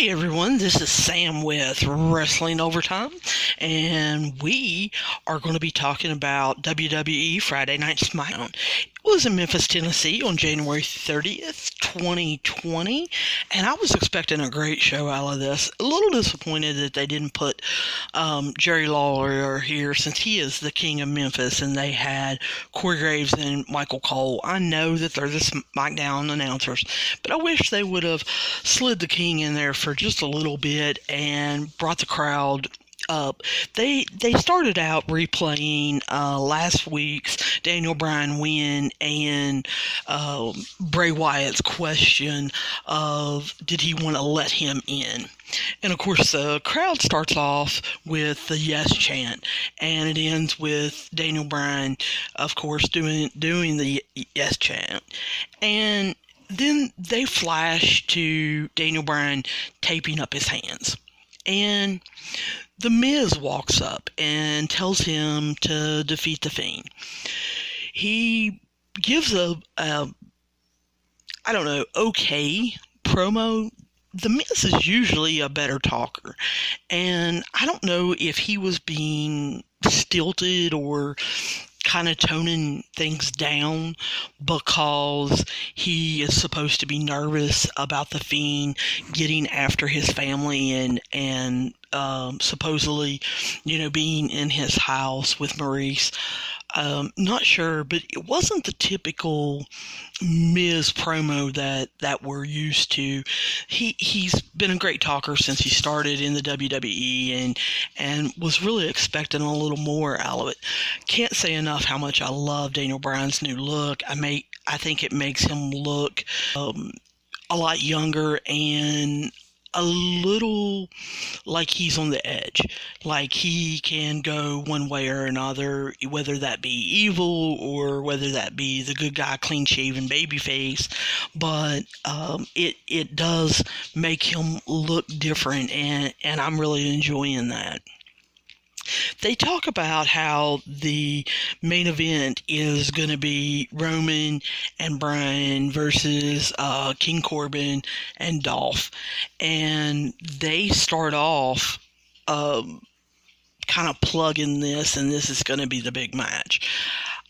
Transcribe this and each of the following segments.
Hey everyone, this is Sam with Wrestling Overtime, and we are going to be talking about WWE Friday Night Smackdown. It was in Memphis, Tennessee on January 30th, 2020, and I was expecting a great show out of this. A little disappointed that they didn't put Jerry Lawler here, since he is the king of Memphis, and they had Corey Graves and Michael Cole. I know that they're the SmackDown announcers, but I wish they would have slid the king in there for just a little bit and brought the crowd up. They started out replaying last week's Daniel Bryan win and Bray Wyatt's question of did he want to let him in. And of course the crowd starts off with the yes chant, and it ends with Daniel Bryan, of course, doing the yes chant. And then they flash to Daniel Bryan taping up his hands. And The Miz walks up and tells him to defeat The Fiend. He gives okay promo. The Miz is usually a better talker, and I don't know if he was being stilted or kind of toning things down because he is supposed to be nervous about the Fiend getting after his family and supposedly, being in his house with Maurice. Not sure, but it wasn't the typical Miz promo that we're used to. He's been a great talker since he started in the WWE and was really expecting a little more out of it. Can't say enough how much I love Daniel Bryan's new look. I think it makes him look a lot younger and a little like he's on the edge, like he can go one way or another, whether that be evil or whether that be the good guy, clean shaven babyface. But it does make him look different, and I'm really enjoying that. They talk about how the main event is going to be Roman and Bryan versus King Corbin and Dolph. And they start off kind of plugging this, and this is going to be the big match.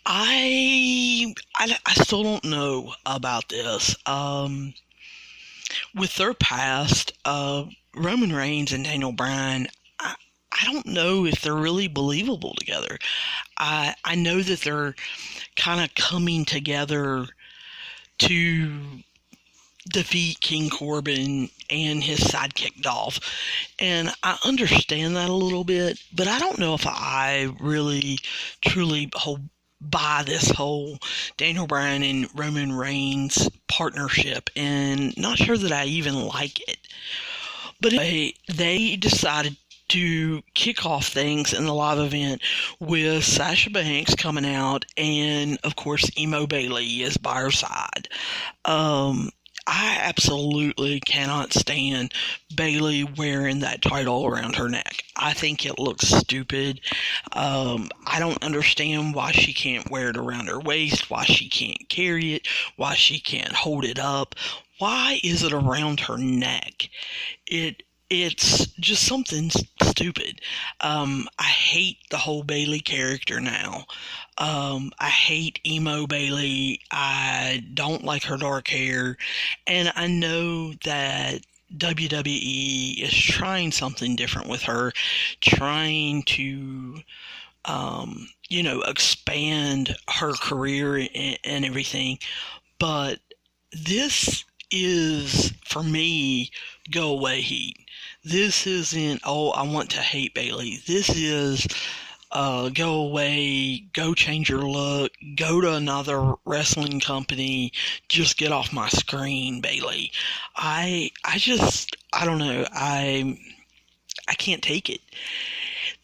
I still don't know about this. With their past, Roman Reigns and Daniel Bryan, I don't know if they're really believable together. I know that they're kind of coming together to defeat King Corbin and his sidekick Dolph, and I understand that a little bit, but I don't know if I really truly buy this whole Daniel Bryan and Roman Reigns partnership, and not sure that I even like it. But anyway, they decided to kick off things in the live event with Sasha Banks coming out, and of course Emo Bailey is by her side. I absolutely cannot stand Bailey wearing that title around her neck. I think it looks stupid. I don't understand why she can't wear it around her waist, why she can't carry it, why she can't hold it up. Why is it around her neck? It's just something stupid. I hate the whole Bailey character now. I hate Emo Bailey. I don't like her dark hair. And I know that WWE is trying something different with her, trying to, expand her career and everything. But this is, for me, go away heat. This isn't, I want to hate Bailey. This is, go away, go change your look, go to another wrestling company, just get off my screen, Bailey. I don't know. I can't take it.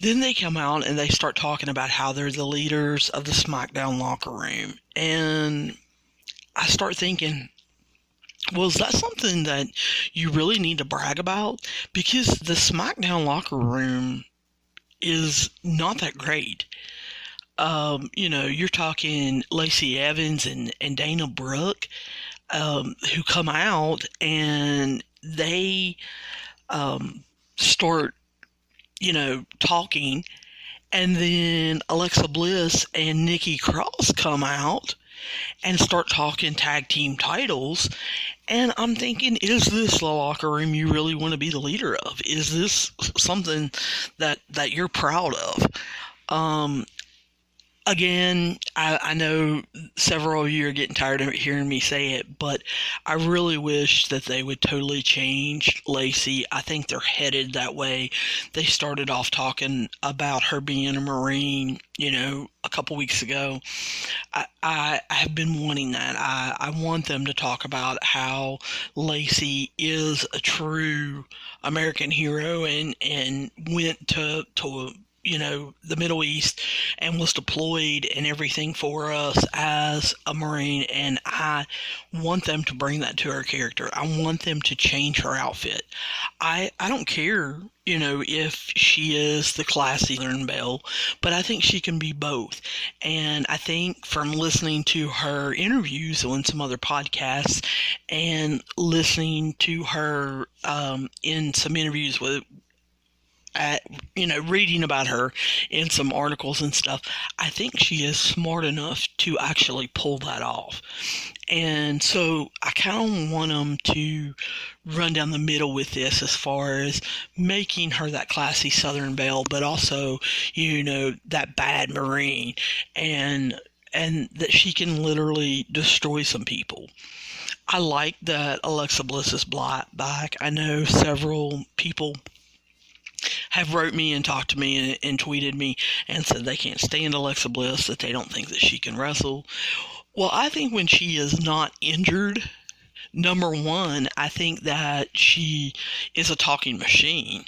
Then they come out and they start talking about how they're the leaders of the SmackDown locker room. And I start thinking, well, is that something that you really need to brag about? Because the SmackDown locker room is not that great. You're talking Lacey Evans and Dana Brooke, who come out and they start, talking, and then Alexa Bliss and Nikki Cross come out and start talking tag team titles. And I'm thinking, is this the locker room you really want to be the leader of? Is this something that you're proud of? Um, Again, I know several of you are getting tired of hearing me say it, but I really wish that they would totally change Lacey. I think they're headed that way. They started off talking about her being a Marine, a couple weeks ago. I have been wanting that. I want them to talk about how Lacey is a true American hero and went to the Middle East and was deployed and everything for us as a Marine. And I want them to bring that to her character. I want them to change her outfit. I don't care, if she is the classy Southern Belle, but I think she can be both. And I think from listening to her interviews on some other podcasts and listening to her in some interviews reading about her in some articles and stuff, I think she is smart enough to actually pull that off. And so I kind of want them to run down the middle with this as far as making her that classy Southern belle, but also, that bad Marine, and that she can literally destroy some people. I like that Alexa Bliss is back. I know several people have wrote me and talked to me and tweeted me and said they can't stand Alexa Bliss, that they don't think that she can wrestle. Well, I think when she is not injured, number one, I think that she is a talking machine.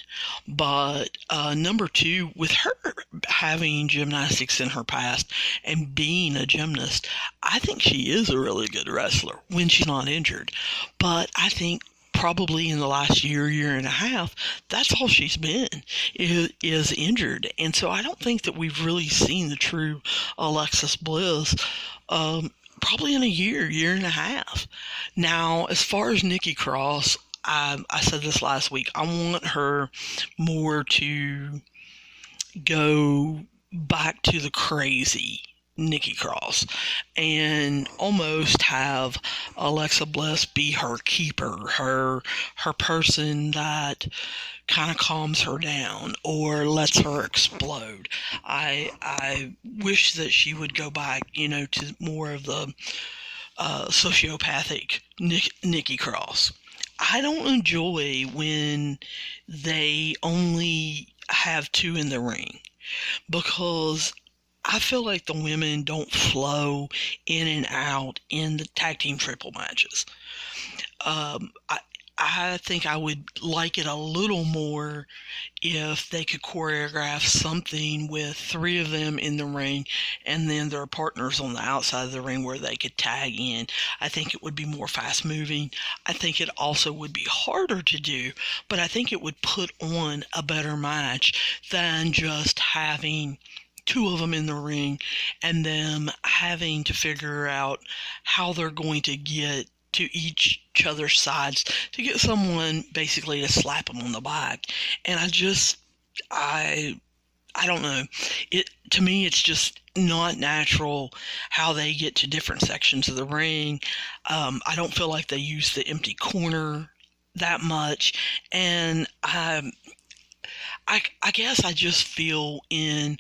But number two, with her having gymnastics in her past and being a gymnast, I think she is a really good wrestler when she's not injured. But I think probably in the last year and a half, that's all she's been, is injured. And so I don't think that we've really seen the true Alexis Bliss probably in a year and a half. Now, as far as Nikki Cross, I said this last week, I want her more to go back to the crazy Nikki Cross and almost have Alexa Bliss be her keeper, her person that kind of calms her down or lets her explode. I wish that she would go back, to more of the sociopathic Nikki Cross. I don't enjoy when they only have two in the ring, because I feel like the women don't flow in and out in the tag team triple matches. I think I would like it a little more if they could choreograph something with three of them in the ring and then their partners on the outside of the ring where they could tag in. I think it would be more fast moving. I think it also would be harder to do, but I think it would put on a better match than just having two of them in the ring and them having to figure out how they're going to get to each other's sides to get someone basically to slap them on the back. And I don't know. To me, it's just not natural how they get to different sections of the ring. I don't feel like they use the empty corner that much. And I guess I just feel in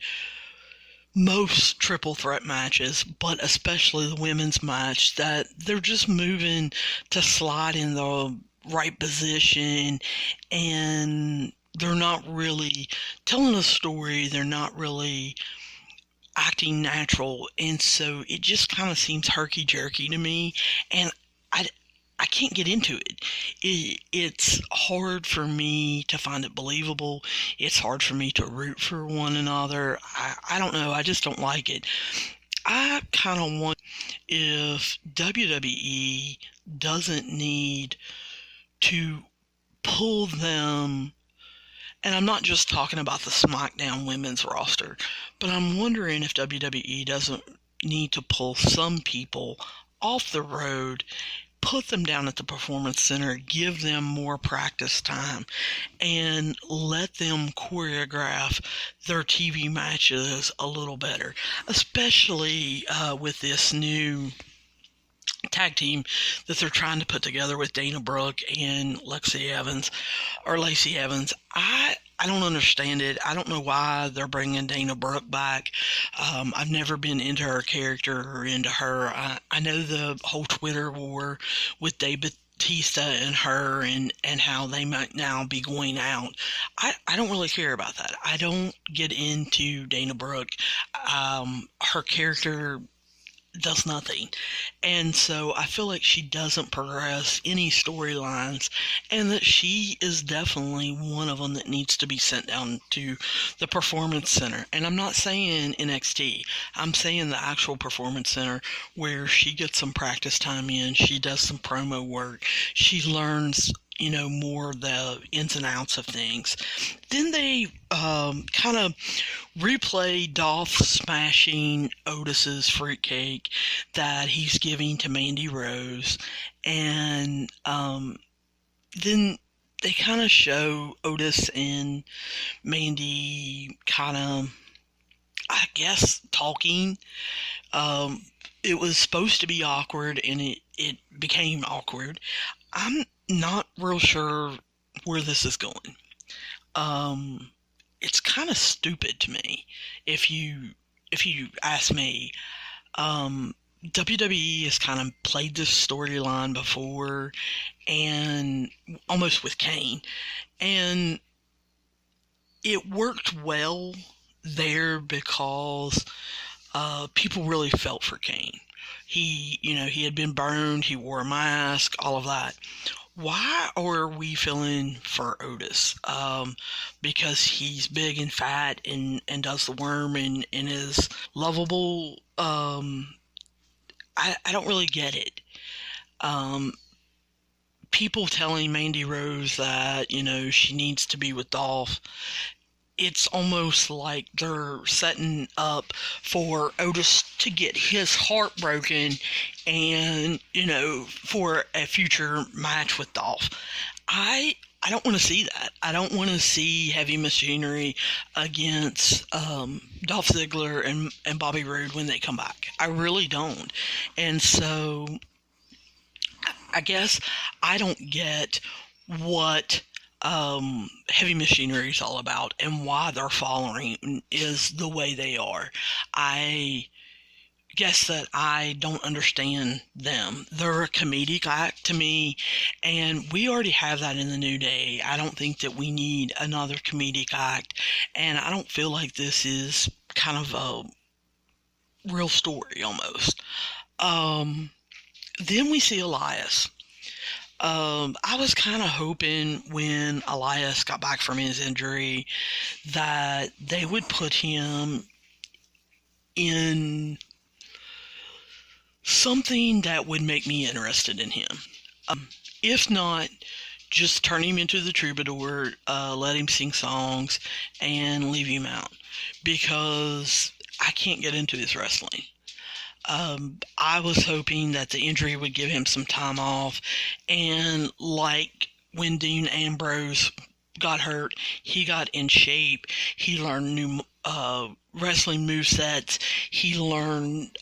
most triple threat matches, but especially the women's match, that they're just moving to slide in the right position and they're not really telling a story. They're not really acting natural. And so it just kind of seems herky-jerky to me. And I can't get into it. It's hard for me to find it believable. It's hard for me to root for one another. I don't know. I just don't like it. I kind of want, if WWE doesn't need to pull them, and I'm not just talking about the Smackdown women's roster, but I'm wondering if WWE doesn't need to pull some people off the road, put them down at the Performance Center, give them more practice time, and let them choreograph their TV matches a little better, especially with this new tag team that they're trying to put together with Dana Brooke and Lacey Evans. I don't understand it. I don't know why they're bringing Dana Brooke back. I've never been into her character or into her. I know the whole Twitter war with David Batista and her and how they might now be going out. I don't really care about that. I don't get into Dana Brooke. Her character does nothing. And so I feel like she doesn't progress any storylines, and that she is definitely one of them that needs to be sent down to the Performance Center. And I'm not saying NXT. I'm saying the actual Performance Center, where she gets some practice time in, she does some promo work, she learns more of the ins and outs of things. Then they kind of replay Dolph smashing Otis's fruitcake that he's giving to Mandy Rose. And then they kind of show Otis and Mandy kind of, I guess, talking. It was supposed to be awkward, and it became awkward. I'm not real sure where this is going. It's kind of stupid to me, if you ask me. WWE has kind of played this storyline before, and almost with Kane, and it worked well there because people really felt for Kane. He had been burned, he wore a mask, all of that. Why are we feeling for Otis? Because he's big and fat and does the worm and is lovable. I don't really get it. People telling Mandy Rose that, she needs to be with Dolph. It's almost like they're setting up for Otis to get his heart broken and, for a future match with Dolph. I don't want to see that. I don't want to see Heavy Machinery against Dolph Ziggler and Bobby Roode when they come back. I really don't. And so I guess I don't get what Heavy Machinery is all about and why their following is the way they are. I guess that I don't understand them. They're a comedic act to me, and we already have that in the New Day. I don't think that we need another comedic act, and I don't feel like this is kind of a real story almost. Then we see Elias. I was kind of hoping when Elias got back from his injury that they would put him in something that would make me interested in him. If not, just turn him into the troubadour, let him sing songs, and leave him out. Because I can't get into his wrestling. I was hoping that the injury would give him some time off, and like when Dean Ambrose got hurt, he got in shape, he learned new wrestling movesets, he learned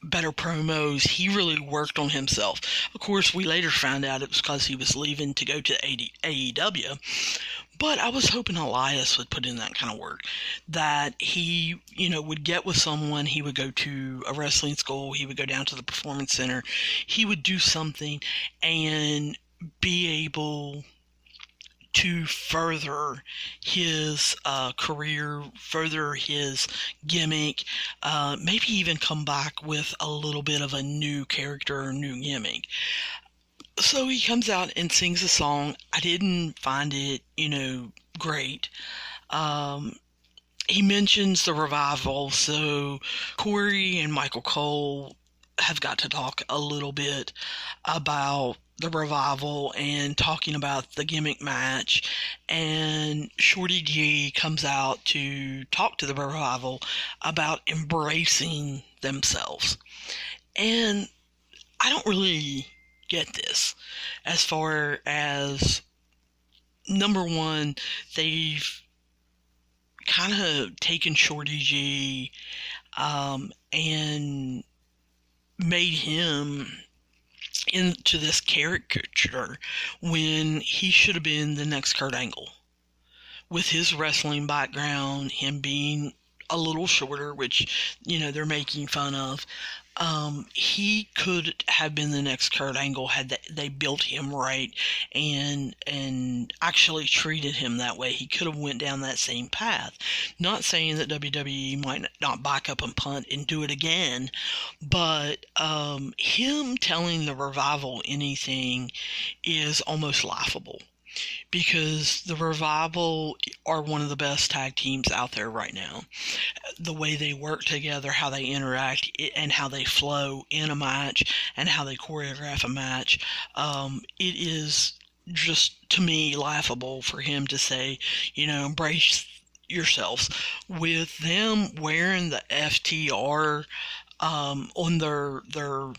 better promos, he really worked on himself. Of course, we later found out it was because he was leaving to go to AEW. But I was hoping Elias would put in that kind of work, that he, would get with someone, he would go to a wrestling school, he would go down to the Performance Center, he would do something and be able to further his career, further his gimmick, maybe even come back with a little bit of a new character or new gimmick. So he comes out and sings a song. I didn't find it, great. He mentions the revival, so Corey and Michael Cole have got to talk a little bit about the revival and talking about the gimmick match, and Shorty G comes out to talk to the revival about embracing themselves. And I don't really get this. As far as, number one, they've kind of taken Shorty G and made him into this caricature when he should have been the next Kurt Angle. With his wrestling background, him being a little shorter, which, they're making fun of, he could have been the next Kurt Angle had they built him right and actually treated him that way. He could have went down that same path. Not saying that WWE might not back up and punt and do it again, but him telling the Revival anything is almost laughable. Because the Revival are one of the best tag teams out there right now. The way they work together, how they interact, and how they flow in a match, and how they choreograph a match, it is just, to me, laughable for him to say, embrace yourselves. With them wearing the FTR on their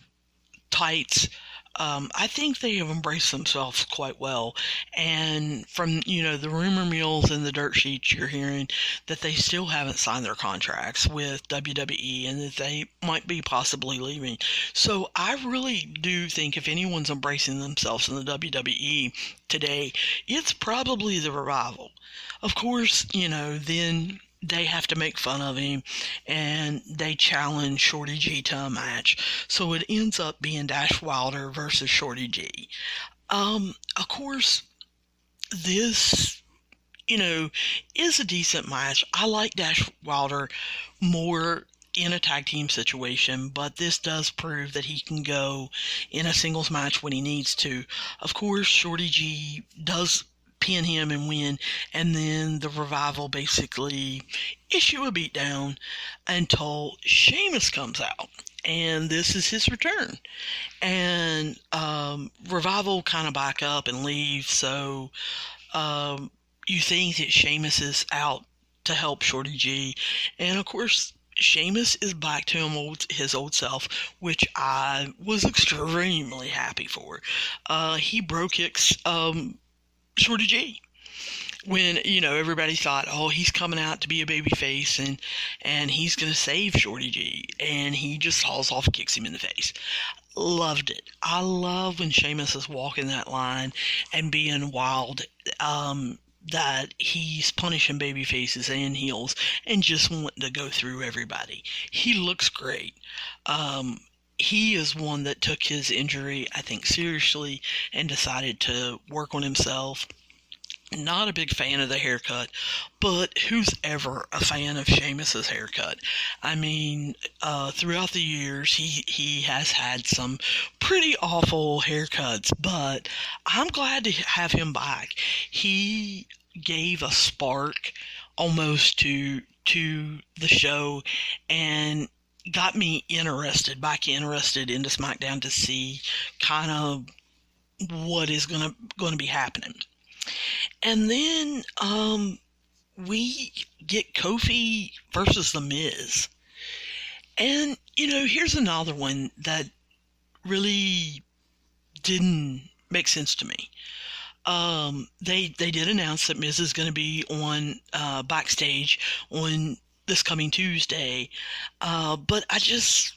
tights, I think they have embraced themselves quite well. And from, the rumor mills and the dirt sheets, you're hearing that they still haven't signed their contracts with WWE and that they might be possibly leaving. So I really do think if anyone's embracing themselves in the WWE today, it's probably the Revival. Of course, then they have to make fun of him, and they challenge Shorty G to a match. So it ends up being Dash Wilder versus Shorty G. Of course, this, is a decent match. I like Dash Wilder more in a tag team situation, but this does prove that he can go in a singles match when he needs to. Of course, Shorty G does pin him and win, and then the Revival basically issue a beatdown until Sheamus comes out, and this is his return. And Revival kind of back up and leave, so you think that Sheamus is out to help Shorty G, and of course Sheamus is back to his old self, which I was extremely happy for. He bro kicks Shorty G when, everybody thought, oh, he's coming out to be a babyface and he's going to save Shorty G, and he just hauls off and kicks him in the face. Loved it. I love when Sheamus is walking that line and being wild, that he's punishing baby faces and heels and just wanting to go through everybody. He looks great. He is one that took his injury, I think, seriously and decided to work on himself. Not a big fan of the haircut, but who's ever a fan of Sheamus's haircut? I mean, throughout the years, he has had some pretty awful haircuts, but I'm glad to have him back. He gave a spark almost to the show and got me back interested into SmackDown to see kind of what is gonna be happening. And then we get Kofi versus The Miz. And, here's another one that really didn't make sense to me. They did announce that Miz is going to be on backstage on this coming Tuesday, but I just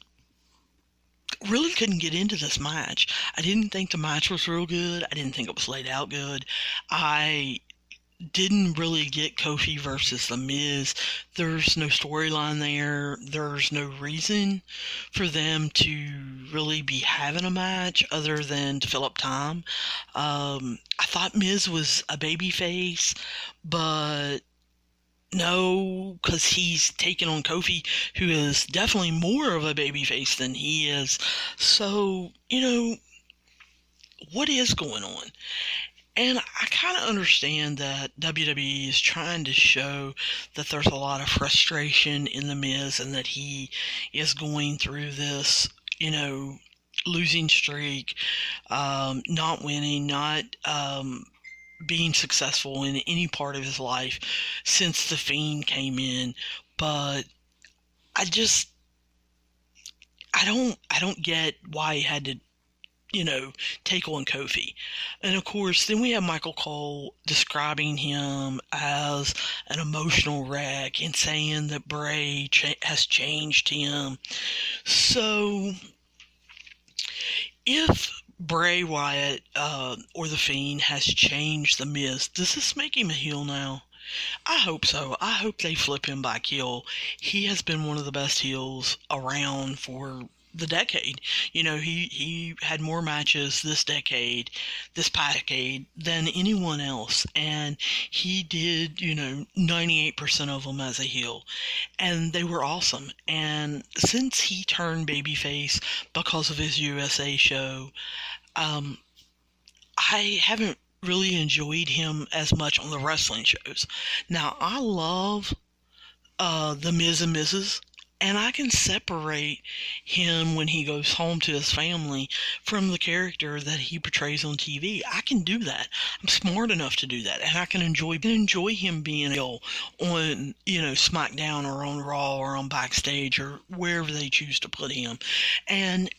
really couldn't get into this match. I didn't think the match was real good. I didn't think it was laid out good. I didn't really get Kofi versus The Miz. There's no storyline there. There's no reason for them to really be having a match other than to fill up time. I thought Miz was a babyface, but no, because he's taken on Kofi, who is definitely more of a babyface than he is. So, what is going on? And I kind of understand that WWE is trying to show that there's a lot of frustration in The Miz and that he is going through this, losing streak, not winning, not being successful in any part of his life since The Fiend came in. But I don't get why he had to take on Kofi. And of course, then we have Michael Cole describing him as an emotional wreck and saying that Bray has changed him. So, if Bray Wyatt or The Fiend has changed The Miz, does this make him a heel now? I hope so. I hope they flip him back heel. He has been one of the best heels around for the decade. He had more matches this past decade, than anyone else. And he did, 98% of them as a heel. And they were awesome. And since he turned babyface because of his USA show, I haven't really enjoyed him as much on the wrestling shows. Now, I love the Miz and Mrs., and I can separate him when he goes home to his family from the character that he portrays on TV. I can do that. I'm smart enough to do that, and I can enjoy him being ill on, Smackdown or on Raw or on Backstage or wherever they choose to put him, and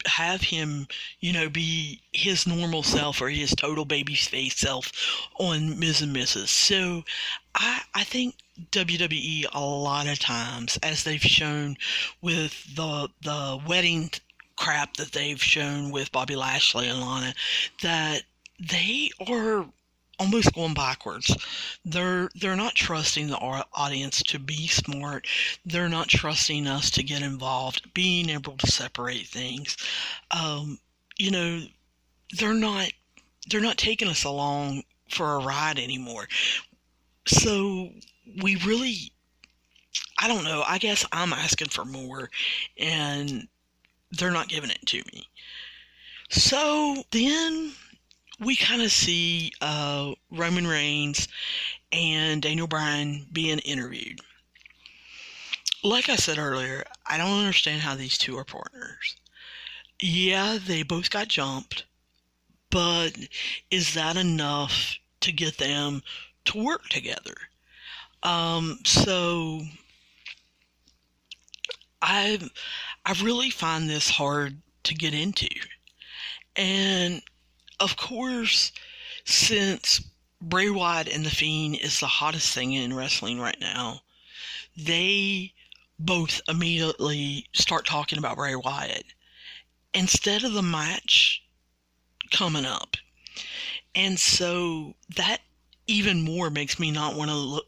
have him, be his normal self or his total babyface self on Miz and Mrs. So I think WWE a lot of times, as they've shown with the wedding crap that they've shown with Bobby Lashley and Lana, that they are almost going backwards. They're not trusting the audience to be smart. They're not trusting us to get involved, being able to separate things. They're not taking us along for a ride anymore. So we really, I don't know, I guess I'm asking for more, and they're not giving it to me. So then we kind of see Roman Reigns and Daniel Bryan being interviewed. Like I said earlier, I don't understand how these two are partners. Yeah, they both got jumped, but is that enough to get them to work together? So I really find this hard to get into. And of course, since Bray Wyatt and The Fiend is the hottest thing in wrestling right now, they both immediately start talking about Bray Wyatt instead of the match coming up. And so that even more makes me not want to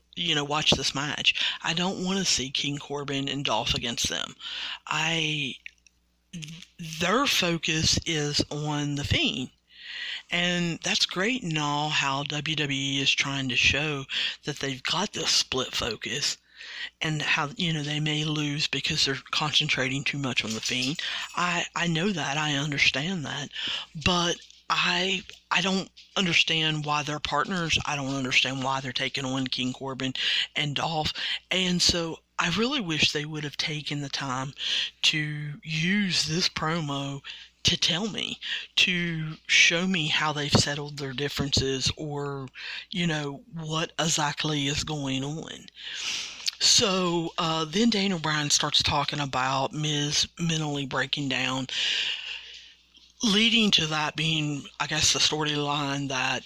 watch this match. I don't want to see King Corbin and Dolph against them. Their focus is on The Fiend. And that's great and all how WWE is trying to show that they've got this split focus, and how, they may lose because they're concentrating too much on The Fiend. I know that. I understand that. But I don't understand why they're partners. I don't understand why they're taking on King Corbin and Dolph. And so I really wish they would have taken the time to use this promo to tell me, to show me how they've settled their differences, or, what exactly is going on. So then Daniel Bryan starts talking about Miz mentally breaking down, leading to that being, I guess, the storyline that,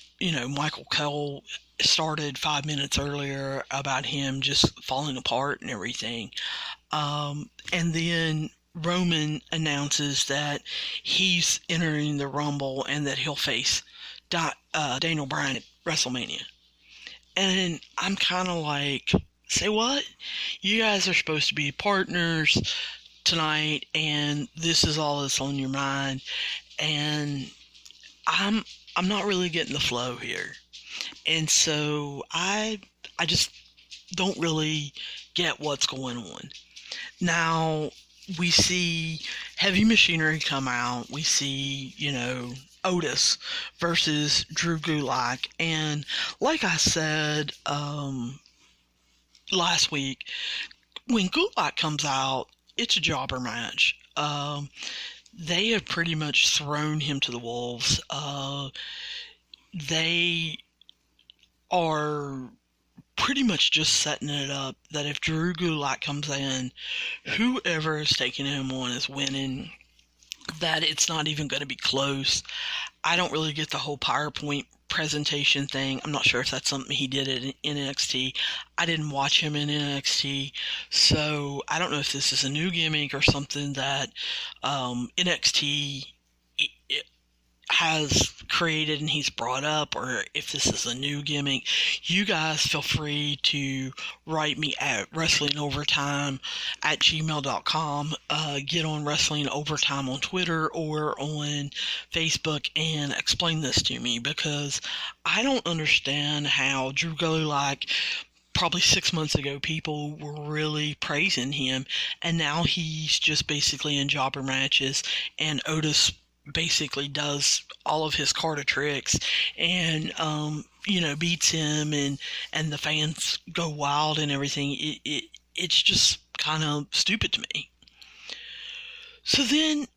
Michael Cole started 5 minutes earlier about him just falling apart and everything. And then Roman announces that he's entering the Rumble and that he'll face Daniel Bryan at WrestleMania. And I'm kind of like, say what? You guys are supposed to be partners tonight, and this is all that's on your mind. And I'm not really getting the flow here. And so I just don't really get what's going on. Now, we see Heavy Machinery come out. We see, Otis versus Drew Gulak. And like I said last week, when Gulak comes out, it's a jobber match. They have pretty much thrown him to the wolves. They are pretty much just setting it up that if Drew Gulak comes in, whoever is taking him on is winning. that it's not even going to be close. I don't really get the whole PowerPoint presentation thing. I'm not sure if that's something he did in NXT. I didn't watch him in NXT, so I don't know if this is a new gimmick or something that NXT has created and he's brought up, or if this is a new gimmick. You guys feel free to write me at wrestlingovertime@gmail.com. Get on Wrestling Overtime on Twitter or on Facebook and explain this to me, because I don't understand how Drew Gulak, probably 6 months ago, people were really praising him, and now he's just basically in jobber matches, and Otis basically does all of his Carter tricks and beats him, and the fans go wild and everything. It's just kind of stupid to me. So then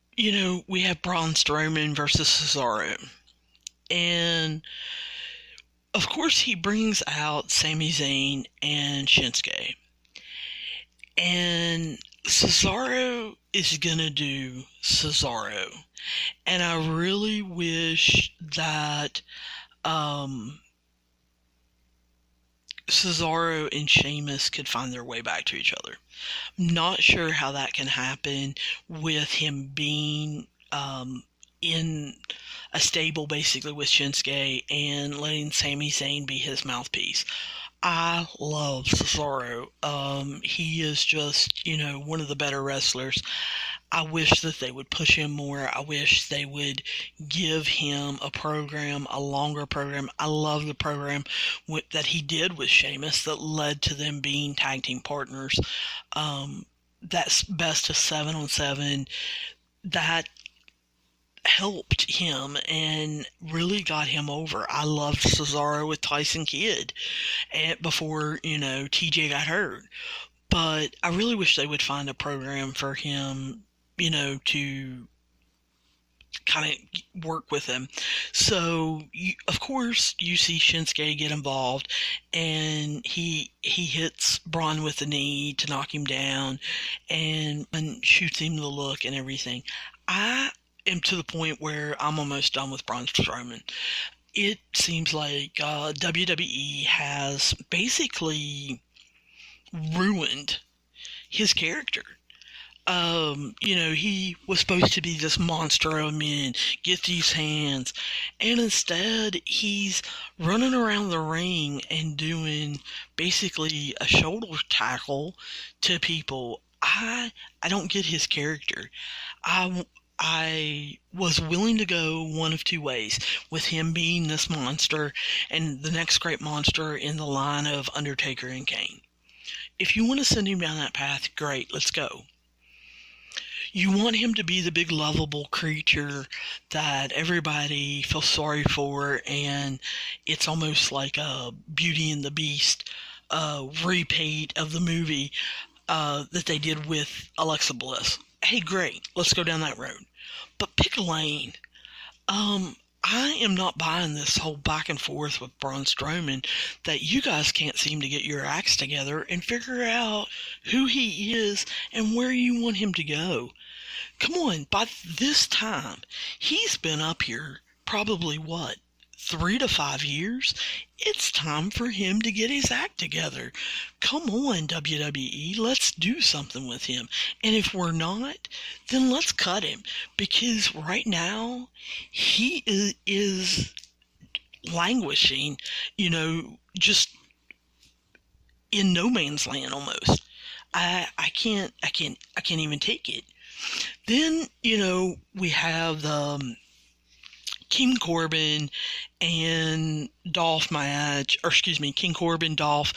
we have Braun Strowman versus Cesaro, and of course he brings out Sami Zayn and Shinsuke, and Cesaro is gonna do Cesaro. And I really wish that Cesaro and Sheamus could find their way back to each other. Not sure how that can happen with him being in a stable basically with Shinsuke and letting Sami Zayn be his mouthpiece. I love Cesaro. He is just, one of the better wrestlers. I wish that they would push him more. I wish they would give him a program, a longer program. I love the program that he did with Sheamus that led to them being tag team partners. That's best of 7-on-7. That helped him and really got him over. I loved Cesaro with Tyson Kidd before, TJ got hurt. But I really wish they would find a program for him, to kind of work with him. So, of course, you see Shinsuke get involved, and he hits Braun with the knee to knock him down and shoots him the look and everything. I am to the point where I'm almost done with Braun Strowman. It seems like WWE has basically ruined his character. He was supposed to be this monster of men, get these hands, and instead he's running around the ring and doing basically a shoulder tackle to people. I don't get his character. I was willing to go one of two ways, with him being this monster and the next great monster in the line of Undertaker and Kane. If you want to send him down that path, great, let's go. You want him to be the big lovable creature that everybody feels sorry for, and it's almost like a Beauty and the Beast repaint of the movie that they did with Alexa Bliss. Hey, great, let's go down that road. But pick a lane. I am not buying this whole back and forth with Braun Strowman that you guys can't seem to get your acts together and figure out who he is and where you want him to go. Come on, by this time, he's been up here probably, 3 to 5 years? It's time for him to get his act together. Come on, WWE, let's do something with him. And if we're not, then let's cut him. Because right now, he is languishing, just in no man's land almost. I can't even take it. Then, we have the King Corbin and Dolph match, King Corbin, Dolph,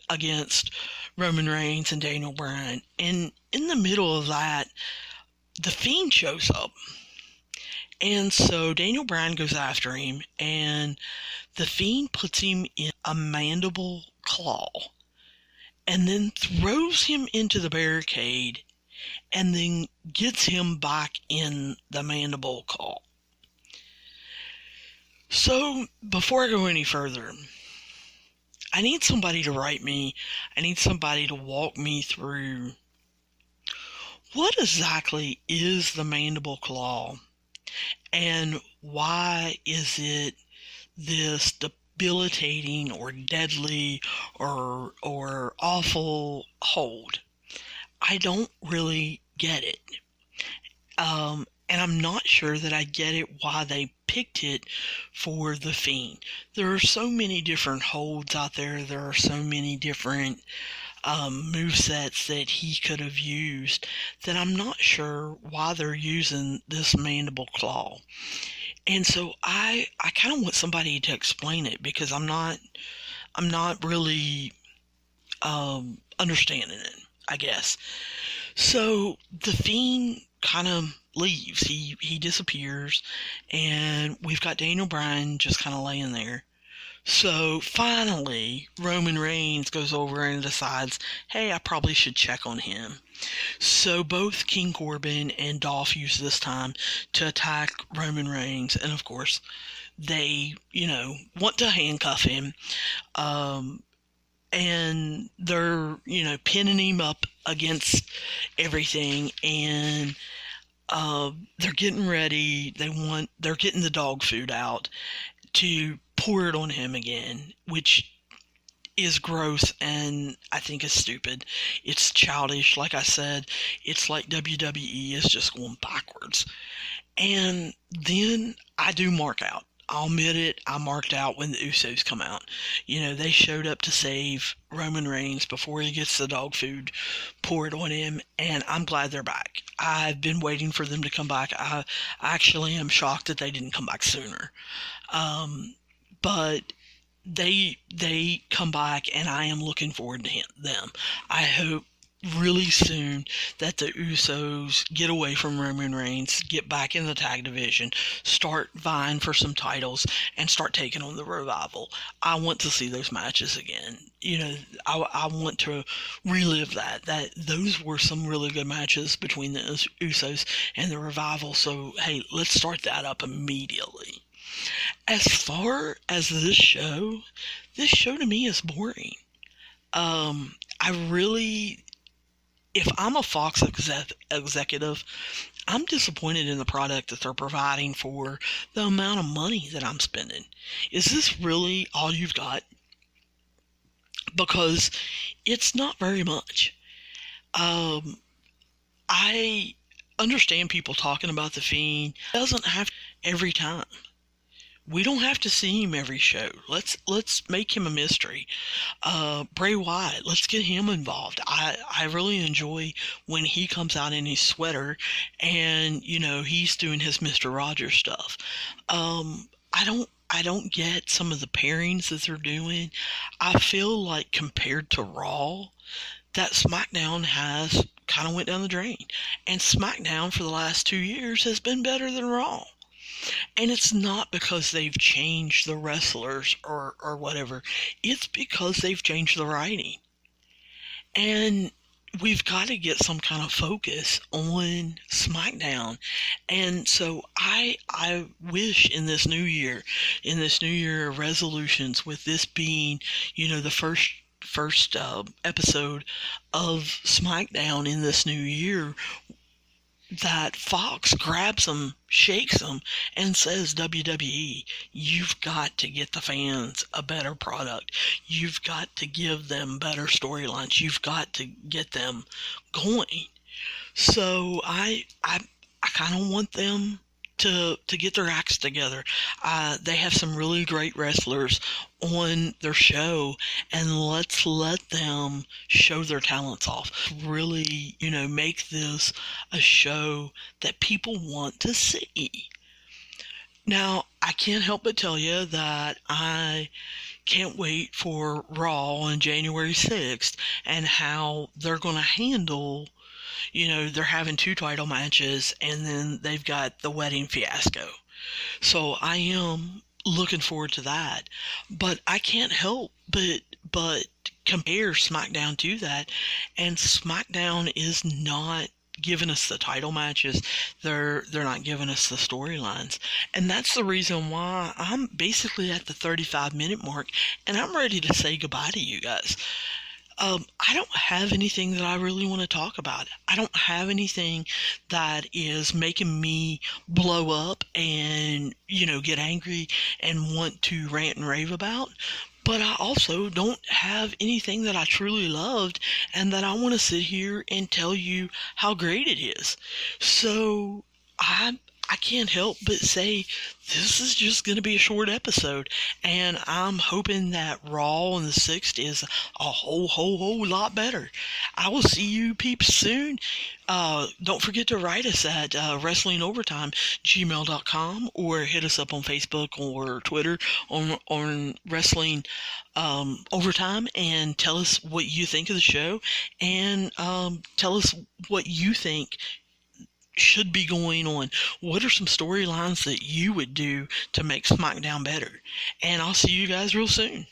against Roman Reigns and Daniel Bryan. And in the middle of that, the Fiend shows up. And so Daniel Bryan goes after him, and the Fiend puts him in a mandible claw, and then throws him into the barricade, and then gets him back in the mandible claw. So, before I go any further, I need somebody to write me. I need somebody to walk me through what exactly is the mandible claw, and why is it this debilitating or deadly or awful hold? I don't really get it. And I'm not sure that I get it why they picked it for the Fiend. There are so many different holds out there. There are so many different movesets that he could have used that I'm not sure why they're using this mandible claw. And so I kind of want somebody to explain it, because I'm not really understanding it, I guess. So the Fiend kind of leaves. He disappears, and we've got Daniel Bryan just kind of laying there. So finally, Roman Reigns goes over and decides, hey, I probably should check on him. So both King Corbin and Dolph use this time to attack Roman Reigns, and of course, they, want to handcuff him. And they're, pinning him up against everything, and they're getting ready. They're getting the dog food out to pour it on him again, which is gross and I think is stupid. It's childish. Like I said, it's like WWE is just going backwards. And then I do mark out. I'll admit it, I marked out when the Usos come out. They showed up to save Roman Reigns before he gets the dog food poured on him, and I'm glad they're back. I've been waiting for them to come back. I actually am shocked that they didn't come back sooner. But they come back, and I am looking forward to them. I hope really soon that the Usos get away from Roman Reigns, get back in the tag division, start vying for some titles, and start taking on the Revival. I want to see those matches again. I want to relive that those were some really good matches between the Usos and the Revival. So hey, let's start that up immediately. As far as this show to me is boring. If I'm a Fox executive, I'm disappointed in the product that they're providing for the amount of money that I'm spending. Is this really all you've got? Because it's not very much. I understand people talking about the Fiend. It doesn't have to every time. We don't have to see him every show. Let's make him a mystery. Bray Wyatt, let's get him involved. I really enjoy when he comes out in his sweater and he's doing his Mr. Rogers stuff. I don't get some of the pairings that they're doing. I feel like compared to Raw, that SmackDown has kind of went down the drain, and SmackDown for the last 2 years has been better than Raw. And it's not because they've changed the wrestlers or whatever. It's because they've changed the writing. And we've got to get some kind of focus on SmackDown. And so I wish in this new year of resolutions, with this being, the first episode of SmackDown in this new year, that Fox grabs them, shakes them, and says, WWE, you've got to get the fans a better product. You've got to give them better storylines. You've got to get them going. So I kind of want them to get their acts together. They have some really great wrestlers on their show, and let's let them show their talents off. Really, make this a show that people want to see. Now, I can't help but tell you that I can't wait for Raw on January 6th and how they're going to handle, they're having 2 title matches, and then they've got the wedding fiasco. So I am looking forward to that. But I can't help but compare SmackDown to that, and SmackDown is not giving us the title matches. They're not giving us the storylines. And that's the reason why I'm basically at the 35-minute mark, and I'm ready to say goodbye to you guys. I don't have anything that I really want to talk about. I don't have anything that is making me blow up and, get angry and want to rant and rave about. But I also don't have anything that I truly loved and that I want to sit here and tell you how great it is. So I can't help but say this is just going to be a short episode, and I'm hoping that Raw on the 6th is a whole lot better. I will see you peeps soon. Don't forget to write us at wrestlingovertime@gmail.com, or hit us up on Facebook or Twitter on Wrestling Overtime, and tell us what you think of the show, and tell us what you think should be going on. What are some storylines that you would do to make SmackDown better? And I'll see you guys real soon.